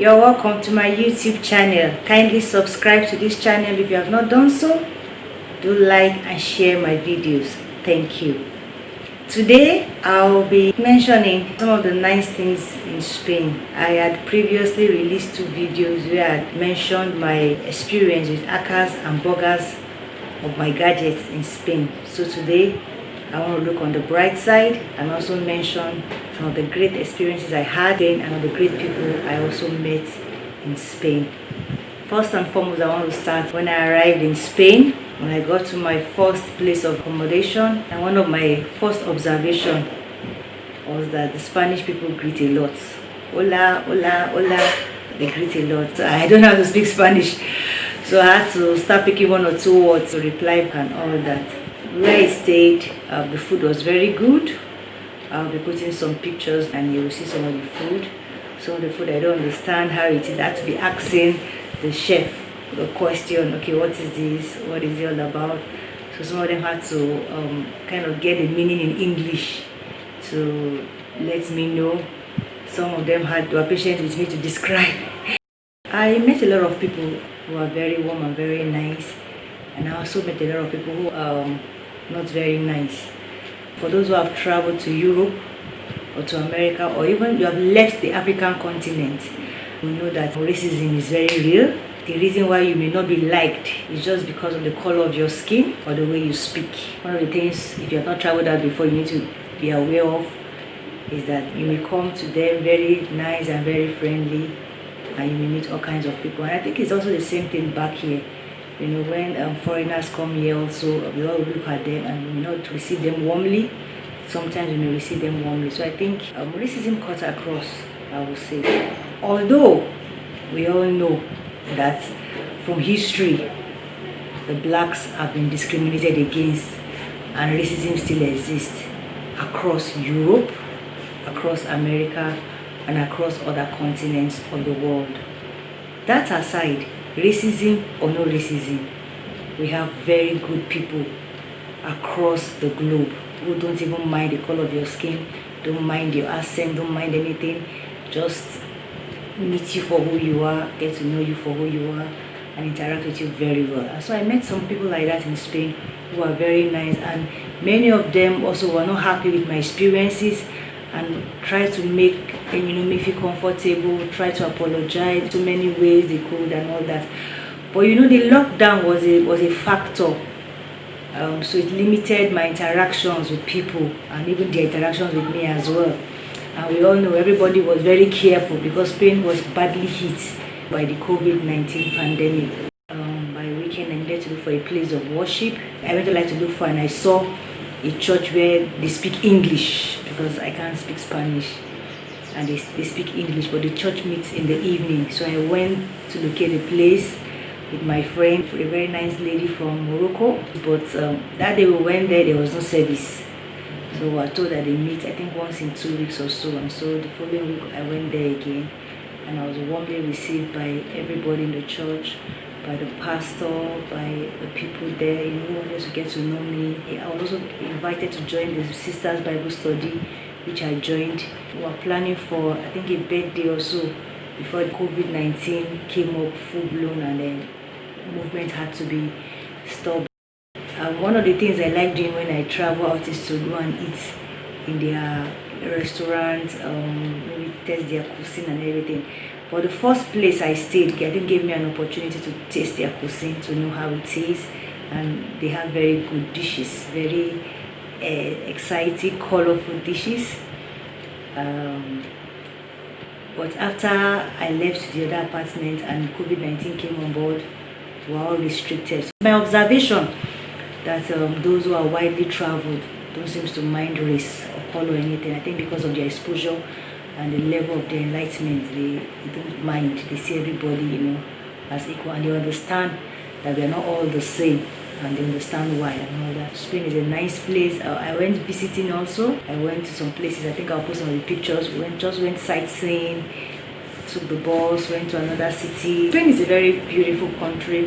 You're welcome to my YouTube channel. Kindly subscribe to this channel if you have not done so. Do like and share my videos. Thank you. Today I'll be mentioning some of the nice things in Spain. I had previously released 2 videos where I mentioned my experience with hackers and buggers of my gadgets in Spain. So today I want to look on the bright side and also mention some of the great experiences I had and of the great people I also met in Spain. First and foremost, I want to start when I arrived in Spain. When I got to my first place of accommodation, and one of my first observation was that the Spanish people greet a lot. Hola, hola, hola. They greet a lot. So I don't know how to speak Spanish, so I had to start picking 1 or 2 words to reply and all that. Where I stayed, the food was very good. I'll be putting some pictures and you will see some of the food. Some of the food I don't understand how it is. I had to be asking the chef the question, okay, what is this? What is it all about? So some of them had to kind of get the meaning in English to let me know. Some of them were patient with me to describe. I met a lot of people who are very warm and very nice, and I also met a lot of people who are not very nice. For those who have traveled to Europe or to America, or even you have left the African continent, you know that racism is very real. The reason why you may not be liked is just because of the color of your skin or the way you speak. One of the things, if you have not traveled out before, you need to be aware of is that you may come to them very nice and very friendly, and you may meet all kinds of people. And I think it's also the same thing back here. You know, when foreigners come here also, we all look at them and we may not receive them warmly. Sometimes we may receive them warmly. So I think racism cuts across, I would say. Although we all know that from history the blacks have been discriminated against and racism still exists across Europe, across America, and across other continents of the world. That aside, racism or no racism, we have very good people across the globe who don't even mind the color of your skin, don't mind your accent, don't mind anything, just meet you for who you are, get to know you for who you are, and interact with you very well. And so I met some people like that in Spain who are very nice, and many of them also were not happy with my experiences and tried to make me feel comfortable, try to apologize in many ways they could and all that. But the lockdown was a factor. So it limited my interactions with people and even their interactions with me as well. And we all know everybody was very careful because Spain was badly hit by the COVID-19 pandemic. By weekend, I needed to look for a place of worship. I went to look for, and I saw a church where they speak English because I can't speak Spanish, and they speak English, but the church meets in the evening. So I went to locate a place with my friend, a very nice lady from Morocco. But that day we went there was no service. So we were told that they meet, I think, once in 2 weeks or so. And so the following week I went there again, and I was warmly received by everybody in the church, by the pastor, by the people there, who wanted to get to know me. I was also invited to join the Sisters Bible Study, which I joined. We were planning for, I think, a birthday or so before COVID-19 came up full blown, and then movement had to be stopped. One of the things I like doing when I travel out is to go and eat in their restaurants, maybe test their cuisine and everything. But the first place I stayed, I think, gave me an opportunity to taste their cuisine, to know how it is, and they have very good dishes, very exciting, colorful dishes. But after I left the other apartment and COVID-19 came on board, we were all restricted. So my observation that those who are widely traveled don't seem to mind race or color or anything. I think because of their exposure and the level of their enlightenment, they don't mind. They see everybody, as equal, and they understand that we are not all the same, and they understand why and all that. Spain is a nice place. I went visiting also. I went to some places. I think I'll post some of the pictures. We just went sightseeing, took the bus, went to another city. Spain is a very beautiful country.